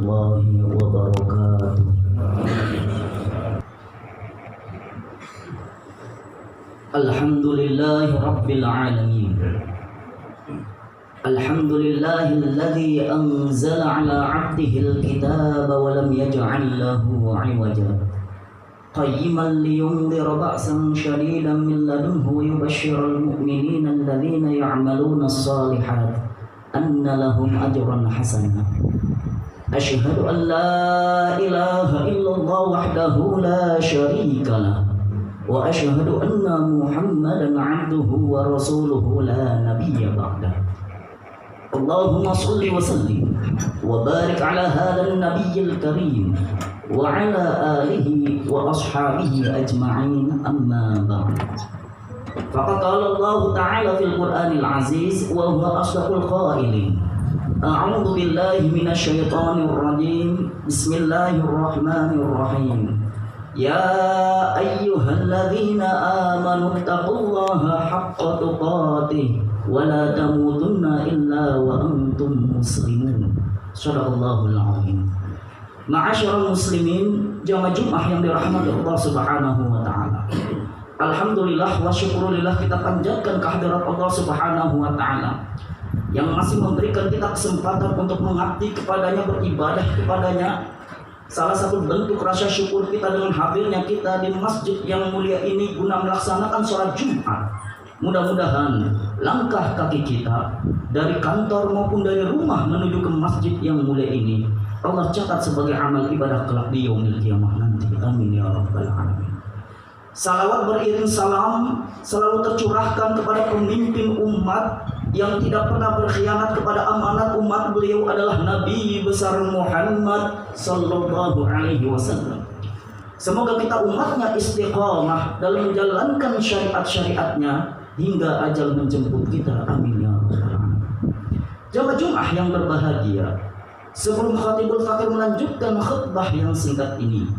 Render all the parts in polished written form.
warahmatullahi wabarakatuh. Alhamdulillahi rabbil alamin. Alhamdulillahilladzi anzala ala 'abdihil kitaba wa lam yaj'al lahu 'iwaja. Qayyiman liyundhira ba'san shadidan min ladunhu wa yubashshiral mu'minina alladhina ya'maluna as-salihati anna lahum ajran hasana. Asyhadu an la ilaha illallah wahdahu la syarika lah wa asyhadu anna Muhammadan 'abduhu wa rasuluhu la nabiyya ba'dah. Allahumma shalli wa sallim wa barik ala hadzal nabiyil karim wa ala alihi wa ashabihi ajma'in, amma ba'd. Faqad qala Allah ta'ala fil Qur'anil 'aziz wa huwa asdaqul qailin. A'udzu billahi minasy syaithanir rajim. Bismillahirrahmanirrahim. Ya ayyuhalladzina amanu taqullaha haqqa tuqatih wa la tamutunna illa wa antum muslimun. Shadaqallahul 'azim. Ma'asyiral muslimin, jamaah Jumat yang dirahmati Allah Subhanahu wa taala. Alhamdulillah wa syukurillah, kita panjatkan kehadirat Allah Subhanahu wa taala yang masih memberikan kita kesempatan untuk mengabdi kepadanya, beribadah kepadanya. Salah satu bentuk rasa syukur kita dengan hadirnya kita di masjid yang mulia ini guna melaksanakan sholat Jumat. Mudah-mudahan langkah kaki kita dari kantor maupun dari rumah menuju ke masjid yang mulia ini Allah catat sebagai amal ibadah kelak di yaumil qiyamah nanti. Amin ya rabbal alamin. Salawat beriring salam selalu tercurahkan kepada pemimpin umat yang tidak pernah berkhianat kepada amanat umat. Beliau adalah Nabi besar Muhammad sallallahu alaihi wasallam. Semoga kita umatnya istiqamah dalam menjalankan syariat-syariatnya hingga ajal menjemput kita. Amin ya rabbal alamin. Jamaah Jumat yang berbahagia, sebelum Khatibul Fakir melanjutkan khutbah yang singkat ini,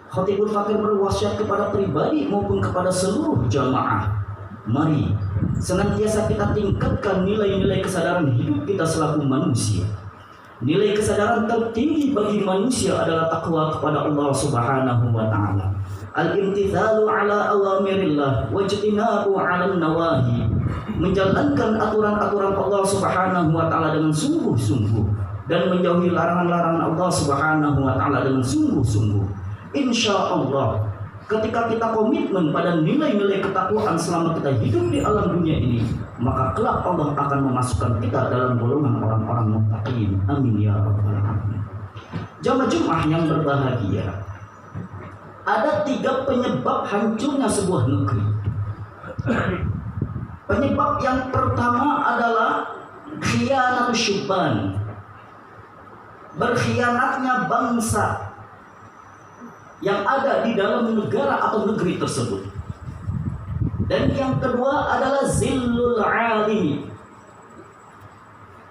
Khatibul Fakir berwasiat kepada pribadi maupun kepada seluruh jamaah. Mari senantiasa kita tingkatkan nilai-nilai kesadaran hidup kita selaku manusia. Nilai kesadaran tertinggi bagi manusia adalah takwa kepada Allah Subhanahu wa taala. Al-imtithalu ala awamirillah wajtinabu ala nawahi. Menjalankan aturan-aturan Allah Subhanahu wa taala dengan sungguh-sungguh dan menjauhi larangan-larangan Allah Subhanahu wa taala dengan sungguh-sungguh. Insya Allah, ketika kita komitmen pada nilai-nilai ketakwaan selama kita hidup di alam dunia ini, maka kelak Allah akan memasukkan kita dalam golongan orang-orang muttaqin. Amin ya rabbal alamin. Jamaah Jumat yang berbahagia, ada 3 penyebab hancurnya sebuah negeri. Penyebab yang pertama adalah khianatus syubban, berkhianatnya bangsa yang ada di dalam negara atau negeri tersebut. Dan yang kedua adalah zillul alimi,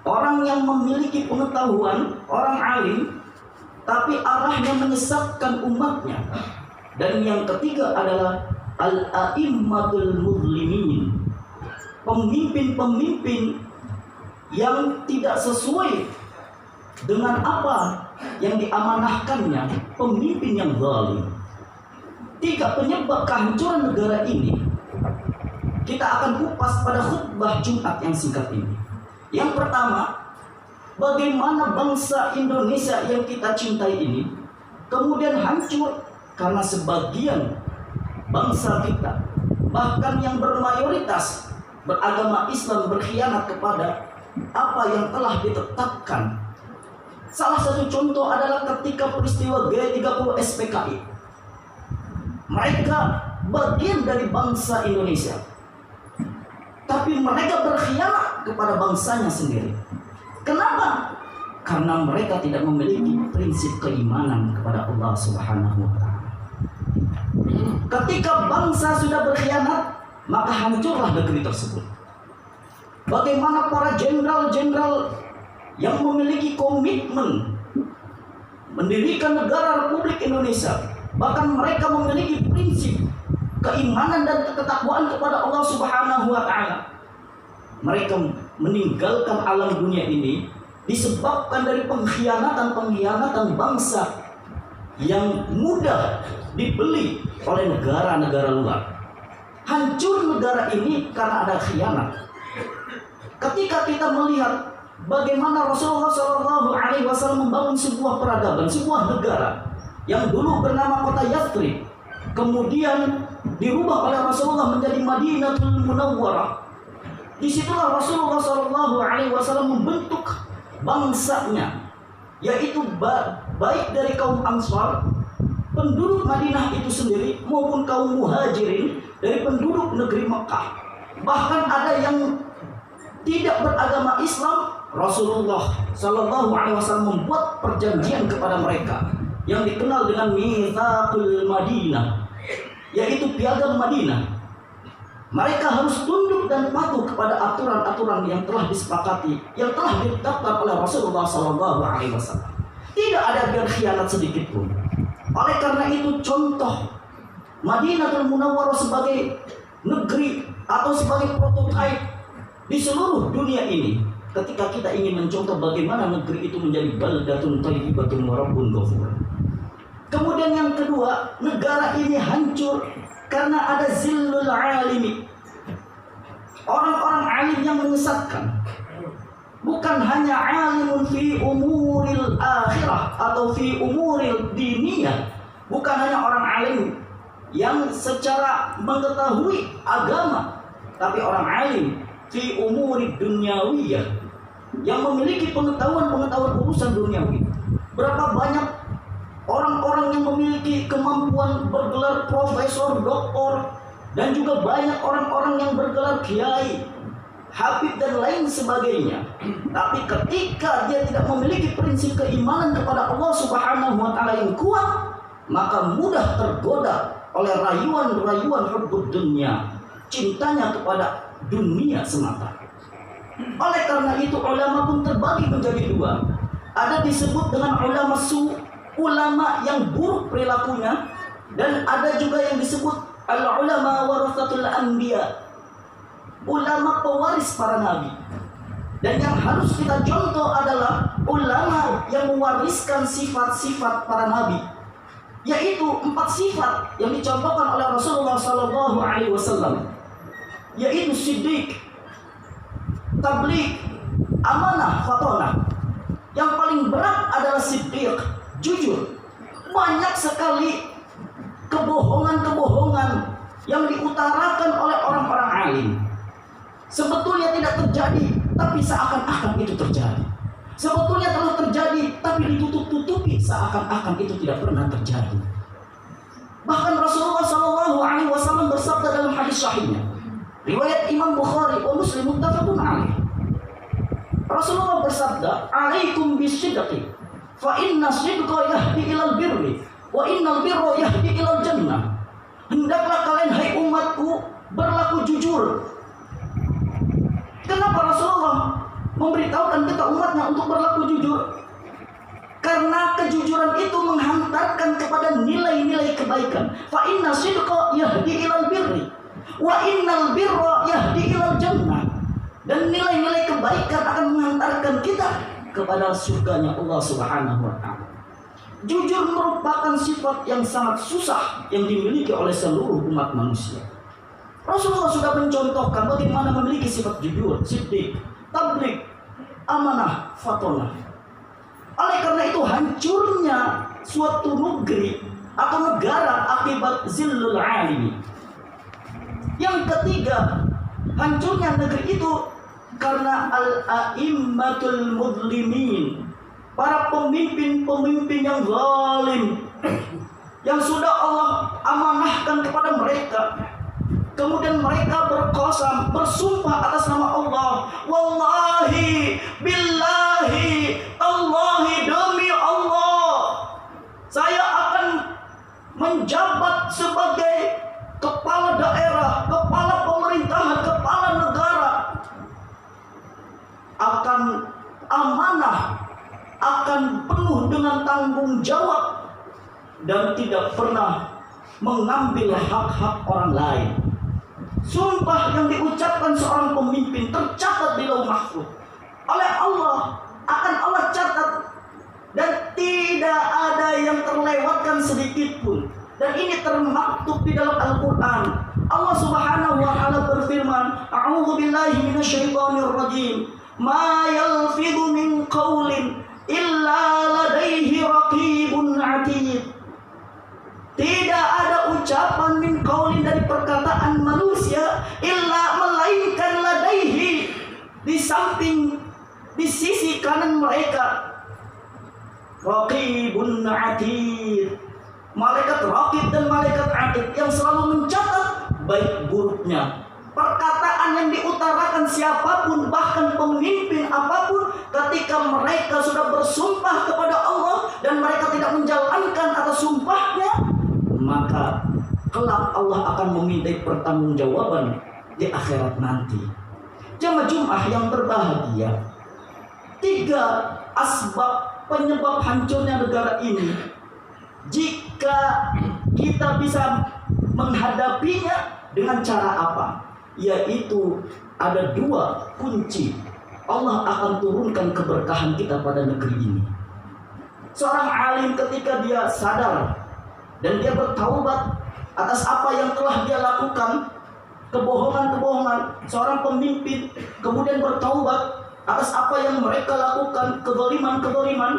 orang yang memiliki pengetahuan, orang alim, tapi arahnya menyesatkan umatnya. Dan yang ketiga adalah al-a'immatul muzlimin, pemimpin-pemimpin yang tidak sesuai dengan apa yang diamanahkannya, pemimpin yang zalim. 3 penyebab kehancuran negara ini kita akan kupas pada khutbah Jumat yang singkat ini. Yang pertama, bagaimana bangsa Indonesia yang kita cintai ini kemudian hancur karena sebagian bangsa kita, bahkan yang bermayoritas beragama Islam, berkhianat kepada apa yang telah ditetapkan. Salah satu contoh adalah ketika peristiwa G30 SPKI. Mereka bagian dari bangsa Indonesia, tapi mereka berkhianat kepada bangsanya sendiri. Kenapa? Karena mereka tidak memiliki prinsip keimanan kepada Allah Subhanahu wa taala. Ketika bangsa sudah berkhianat, maka hancurlah negeri tersebut. Bagaimana para jenderal-jenderal yang memiliki komitmen mendirikan negara Republik Indonesia, bahkan mereka memiliki prinsip keimanan dan ketakwaan kepada Allah Subhanahu wa taala. Mereka meninggalkan alam dunia ini disebabkan dari pengkhianatan bangsa yang mudah dibeli oleh negara-negara luar. Hancur negara ini karena ada khianat. Ketika kita melihat bagaimana Rasulullah SAW membangun sebuah peradaban, sebuah negara yang dulu bernama kota Yathrib, kemudian dirubah oleh Rasulullah menjadi Madinatul Munawwarah. Disitulah Rasulullah SAW membentuk bangsanya, yaitu baik dari kaum Ansar, penduduk Madinah itu sendiri, maupun kaum Muhajirin dari penduduk negeri Mekah. Bahkan ada yang tidak beragama Islam. Rasulullah SAW membuat perjanjian kepada mereka yang dikenal dengan Mitsaqul Madinah, yaitu piagam Madinah. Mereka harus tunduk dan patuh kepada aturan-aturan yang telah disepakati, yang telah ditetapkan oleh Rasulullah SAW. Tidak ada berkhianat sedikit pun. Oleh karena itu, contoh Madinatul Munawwarah sebagai negeri atau sebagai prototipe di seluruh dunia ini, ketika kita ingin mencontoh bagaimana negeri itu menjadi baldatun thayyibatun wa rabbun ghafur. Kemudian yang kedua, negara ini hancur karena ada zillul alimi, orang-orang alim yang menyesatkan. Bukan hanya alimun fi umuril akhirah atau fi umuril diniyah, bukan hanya orang alim yang secara mengetahui agama, tapi orang alim fi umuri dunyawiyah, yang memiliki pengetahuan urusan duniawi. Berapa banyak orang-orang yang memiliki kemampuan bergelar profesor, doktor, dan juga banyak orang-orang yang bergelar kiai, habib, dan lain sebagainya. Tapi ketika dia tidak memiliki prinsip keimanan kepada Allah Subhanahu wa Ta'ala yang kuat, maka mudah tergoda oleh rayuan-rayuan hubbud dunya, cintanya kepada dunia semata. Oleh karena itu, ulama pun terbagi menjadi dua. Ada disebut dengan ulama ulama yang buruk perilakunya, dan ada juga yang disebut al-ulama warathatul anbiya, ulama pewaris para nabi. Dan yang harus kita contoh adalah ulama yang mewariskan sifat-sifat para nabi, yaitu 4 sifat yang dicontohkan oleh Rasulullah SAW, yaitu siddiq, tabligh, amanah, fatonah. Yang paling berat adalah siddiq, jujur. Banyak sekali kebohongan-kebohongan yang diutarakan oleh orang-orang alim. Sebetulnya tidak terjadi, tapi seakan-akan itu terjadi. Sebetulnya telah terjadi, tapi ditutup-tutupi seakan-akan itu tidak pernah terjadi. Bahkan Rasulullah SAW bersabda dalam hadis sahihnya, riwayat Imam Bukhari wa Muslim muttafaqun alaih. Rasulullah bersabda, "Alaikum bisidqi, fa inna sidqa yahdi ilal birri, wa innal birra yahdi ilal jannah." Hendaklah kalian, hai umatku, berlaku jujur. Kenapa Rasulullah memberitahukan kita umatnya untuk berlaku jujur? Karena kejujuran itu menghantarkan kepada nilai-nilai kebaikan. Fa inna sidqa yahdi ilal birri, wa innal birra yahdi ilal jannah. Dan nilai-nilai kebaikan akan menghantarkan kita kepada surganya Allah Subhanahu wa Ta'ala. Jujur merupakan sifat yang sangat susah yang dimiliki oleh seluruh umat manusia. Rasulullah sudah mencontohkan bagaimana memiliki sifat jujur, siddiq, tabligh, amanah, fatonah. Oleh karena itu, hancurnya suatu negeri atau negara akibat zillul alimi. Yang ketiga, hancurnya negeri itu karena al-a'immatul mudlimin, para pemimpin-pemimpin yang zalim, yang sudah Allah amanahkan kepada mereka. Kemudian mereka berqasam, bersumpah atas nama Allah, wallahi, billahi, Allahi, demi Allah, saya akan menjabat sebagai kepala daerah, kepala pemerintahan, kepala negara, akan amanah, akan penuh dengan tanggung jawab, dan tidak pernah mengambil hak-hak orang lain. Sumpah yang diucapkan seorang pemimpin tercatat di Lauh Mahfuz oleh Allah, akan Allah catat dan tidak ada yang terlewatkan sedikit pun. Dan ini termaktub di dalam Al-Quran. Allah Subhanahu wa Ta'ala berfirman, A'udzu billahi minasyaitonir rajim. Ma yalfidhu min qaulin illa ladaihi raqibun 'atid. Tidak ada ucapan min qaulin dari perkataan manusia illa melainkan ladaihi, di samping, di sisi kanan mereka, raqibun 'atid, malaikat raqib dan malaikat 'atid yang selalu mencatat baik buruknya. Perkataan yang diutarakan siapapun, bahkan pemimpin apapun, ketika mereka sudah bersumpah kepada Allah dan mereka tidak menjalankan atas sumpahnya, maka kelak Allah akan memintai pertanggungjawaban di akhirat nanti. Jamaah Jumat yang berbahagia, 3 asbab penyebab hancurnya negara ini, jika kita bisa menghadapinya dengan cara apa? Yaitu ada 2 kunci. Allah akan turunkan keberkahan kita pada negeri ini. Seorang alim ketika dia sadar dan dia bertaubat atas apa yang telah dia lakukan, kebohongan-kebohongan, seorang pemimpin kemudian bertaubat atas apa yang mereka lakukan, kezaliman-kezaliman,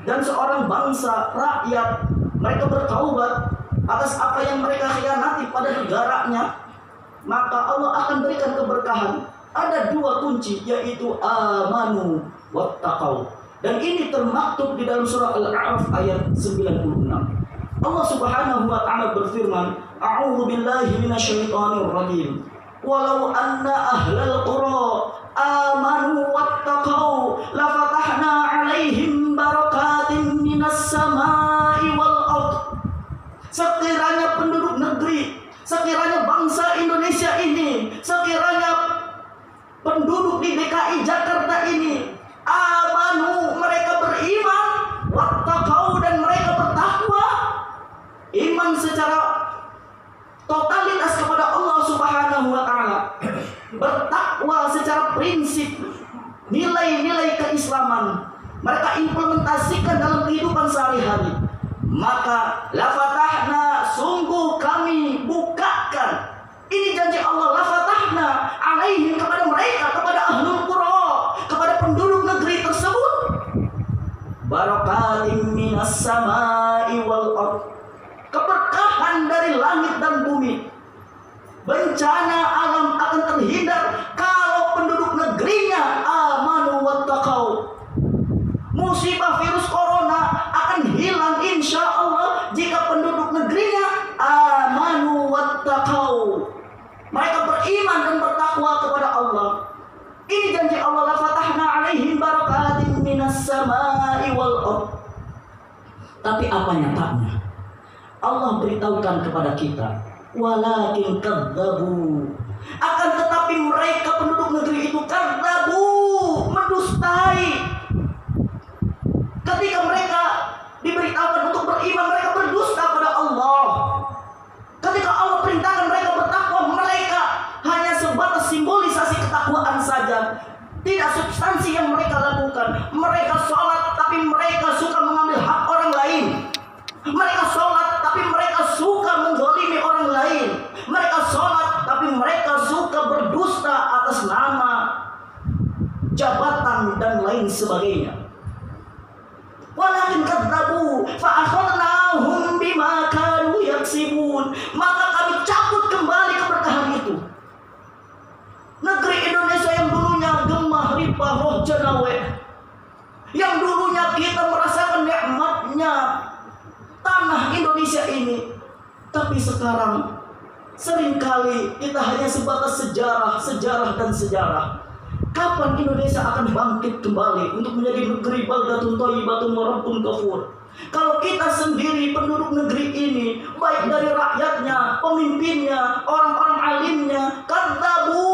dan seorang bangsa, rakyat, mereka bertaubat atas apa yang mereka khianati pada negaranya, maka Allah akan berikan keberkahan. Ada 2 kunci, yaitu amanu wattaqau. Dan ini termaktub di dalam surah Al-A'raf ayat 96. Allah Subhanahu wa Ta'ala berfirman, A'udzu billahi minasyaitonir rajim. Walau anna ahlal qura amanu wattaqau lafatahna 'alaihim barakatin minas samai wal ardh. Sekiranya penduduk negeri, sekiranya bangsa Indonesia ini, sekiranya penduduk di DKI Jakarta ini amanu, mereka beriman, wattaqau, dan mereka bertakwa, iman secara totalitas kepada Allah Subhanahu wa Ta'ala, bertakwa secara prinsip, nilai-nilai keislaman mereka implementasikan dalam kehidupan sehari-hari, maka lafatahna, sungguh kami bukakan. Ini janji Allah, lafatahna alaihim, kepada mereka, kepada ahlul qura, kepada penduduk negeri tersebut, barakatim minas samai wal ardh, keberkahan dari langit dan bumi. Bencana alam akan terhindar kalau penduduk negerinya amanu wattaqau. Musibah virus corona akan hilang insya Allah jika penduduk negerinya amanu wattaqau, mereka beriman dan bertakwa kepada Allah. Ini janji Allah, la fatahna alaihim barakatin minas samai wal ardh. Tapi apa nyatanya? Allah beritahukan kepada kita, walakin kadzabu, akan tetapi mereka penduduk negeri itu kadzabu, mendustai. Ketika mereka diberitahukan untuk beriman, mereka berdusta pada Allah. Ketika Allah perintahkan mereka bertakwa, mereka hanya sebatas simbolisasi ketakwaan saja, tidak substansi yang mereka lakukan. Mereka sholat, tapi mereka suka mengambil hak orang lain. Mereka sholat, tapi mereka suka menzalimi orang lain. Mereka sholat, tapi mereka suka berdusta atas nama, jabatan, dan lain sebagainya. Walakin kadzabu fa akhadnahum bima kanu yaksibun, maka kami cabut kembali keberkahan itu. Negeri Indonesia yang dulunya gemah ripah roh janawe, yang dulunya kita merasakan nikmatnya tanah Indonesia ini, tapi sekarang seringkali kita hanya sebatas sejarah dan sejarah. Kapan Indonesia akan bangkit kembali untuk menjadi negeri baldatun thayyibatun wa rabbun ghafur? Kalau kita sendiri penduduk negeri ini, baik dari rakyatnya, pemimpinnya, orang-orang alimnya, kadzabu,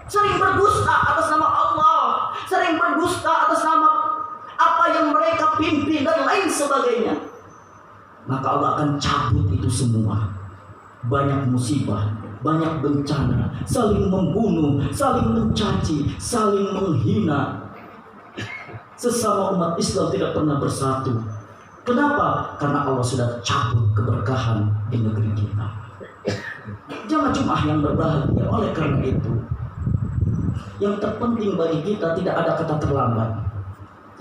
sering berdusta atas nama Allah, sering berdusta atas nama apa yang mereka pimpin dan lain sebagainya, maka Allah akan cabut itu semua. Banyak musibah, banyak bencana, saling membunuh, saling mencaci, saling menghina. Sesama umat Islam tidak pernah bersatu. Kenapa? Karena Allah sudah cabut keberkahan di negeri kita. Jangan jemaah yang berbahagia. Oleh karena itu, yang terpenting bagi kita tidak ada kata terlambat,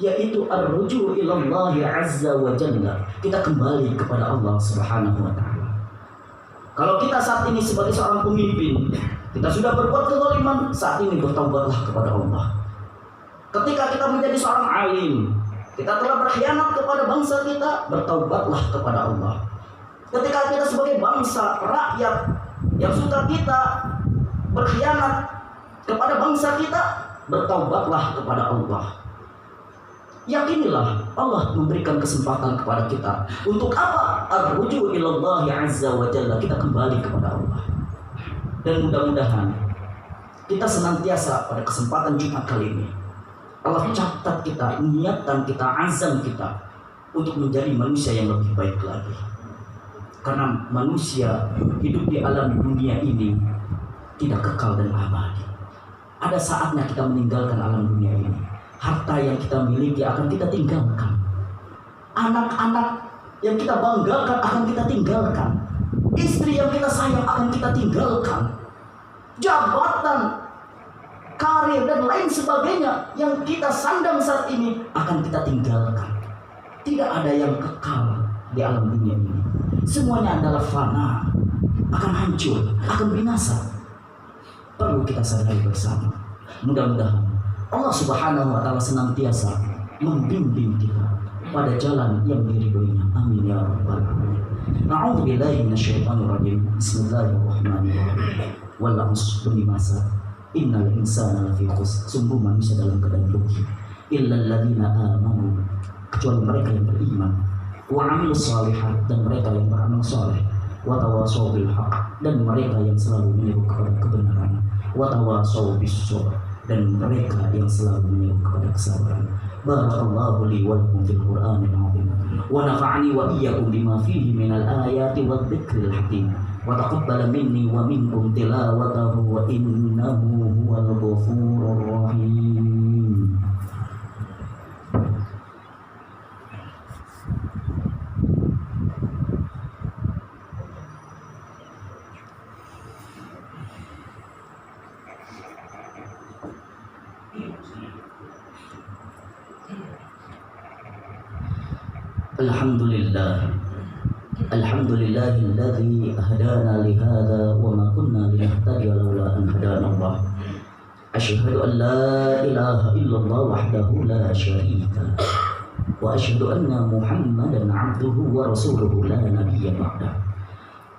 yaitu ar-ruju' ilallahi azza wa jalla. Kita kembali kepada Allah Subhanahu wa taala. Kalau kita saat ini sebagai seorang pemimpin, kita sudah berbuat kezaliman, saat ini bertaubatlah kepada Allah. Ketika kita menjadi seorang alim, kita telah berkhianat kepada bangsa kita, bertaubatlah kepada Allah. Ketika kita sebagai bangsa, rakyat yang suka kita berkhianat kepada bangsa kita, bertaubatlah kepada Allah. Yakinilah Allah memberikan kesempatan kepada kita. Untuk apa? Ar-ruju' ilallahi azza wa jalla. Kita kembali kepada Allah. Dan mudah-mudahan kita senantiasa pada kesempatan Jumat kali ini, Allah catat kita, niatan kita, azam kita untuk menjadi manusia yang lebih baik lagi. Karena manusia hidup di alam dunia ini tidak kekal dan abadi. Ada saatnya kita meninggalkan alam dunia ini. Harta yang kita miliki akan kita tinggalkan. Anak-anak yang kita banggakan akan kita tinggalkan. Istri yang kita sayang akan kita tinggalkan. Jabatan, karir dan lain sebagainya yang kita sandang saat ini akan kita tinggalkan. Tidak ada yang kekal di alam dunia ini. Semuanya adalah fana, akan hancur, akan binasa. Perlu kita sadari bersama. Mudah-mudahan Allah Subhanahu wa taala senantiasa membimbing kita pada jalan yang diridhoinya. Amin ya rabbal alamin. A'udzu billahi minasyaitonir rajim. Bismillahirrahmanirrahim. Wal 'asr, demi masa. Innal insana lafi khusr. Sungguh manusia dalam keadaan rugi. Illal ladzina amanu, kecuali mereka yang beriman. Wa 'amilus shalihat, dan mereka yang beramal saleh. Wa tawassaw bil haqq, dan mereka yang selalu menyeru kepada kebenaran. Wa tawassaw bis sabr, dan mereka yang selalu menyeru kepada kesabaran. Barakallahu li wa lakum fil Qur'anil azim wa nafa'ani wa iyyakum bima fihi minal ayati wadh dzikril hakim wa taqabbala minni wa minkum tilawatahu wa innahu huwal ghafurur rahim. Alhamdulillahilladzi hadana lihada wa ma kunna linahtadiya laula an hadana Allah. Asyhadu an la ilaha illallah wahdahu la syarika wa asyhadu anna Muhammadan 'abduhu wa rasuluhu la nabiyya ba'dah.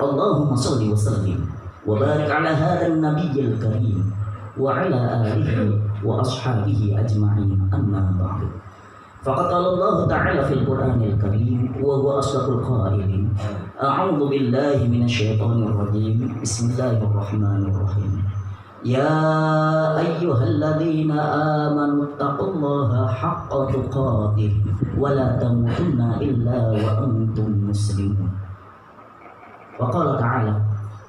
Allahumma shalli wa sallim wa barik ala hadzal nabiyyil karim wa ala alihi wa ashabihi ajma'in, amma ba'du. Faqad qala Allah Ta'ala fil Qur'anil Karim wa huwa asdaqul qailin. A'udzu billahi minasyaitonir rajim. Bismillahirrahmanirrahim. Ya ayyuhalladzina amanu taqullaha haqqa tuqatih wa la tamutunna illa wa antum muslimun. Wa qala ta'ala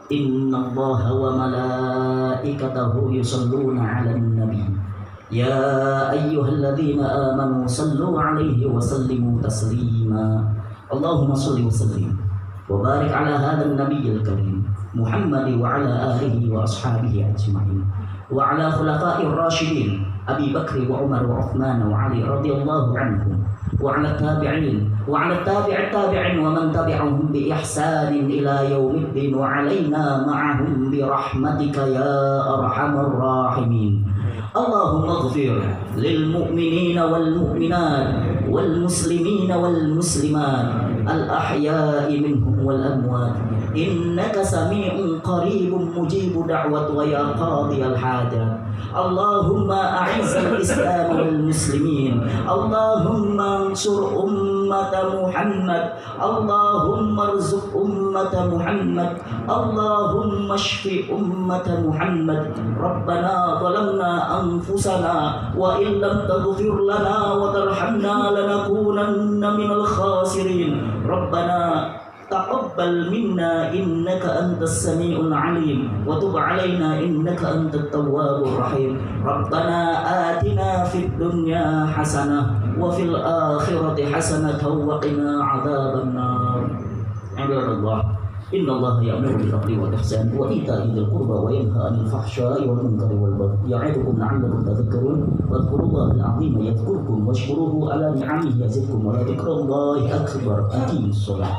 innallaha wa malaikatahu yusalluna 'alan nabiy. Ya ayyuhalladzina amanu sallu 'alaihi wa sallimu taslima. Allahumma shalli wa sallim wa barik 'ala hadzal nabiyyil karim Muhammad wa 'ala alihi wa ashabihi ajma'in wa 'ala khulafa'ir rasyidin Abi Bakr wa Umar wa Uthman wa Ali radhiyallahu anhum wa 'ala tabi'in wa 'ala tabi'it tabi'in wa man tabi'ahum bi ihsanin ila yaumiddin wa 'alaina ma'ahum bi rahmatika ya arhamar rahimin. Allahumma ighfir lil mu'minina wal mu'minat wal muslimina wal muslimat al ahya'i minhum wal amwat innaka sami'un qaribun mujibu da'wat wa ya qadiyal hajat. Allahumma a'izzal islam wal muslimin. Allahumma ansur ummata Muhammad. Allahumma arzuq ummata Muhammad. Allahumma shfi ummata Muhammad. Rabbana zalamna anfusana wa in lam taghfir lana wa tarhamna lanakunanna minal khasirin. Rabbana تقبل منا إنك أنت السميع العليم وتب علينا إنك أنت التواب الرحيم ربنا آتنا في الدنيا حسنة وفي الآخرة حسنة وقنا عذاب النار. عباد الله إن الله يأمر بالعدل والإحسان وإيتاء ذي القربى وينهى عن الفحشاء والمنكر والبغي يعظكم لعلكم تذكرون واذكروا الله العظيم يذكركم واشكروه على نعمه يزدكم ولذكر الله أكبر. أقيموا الصلاة.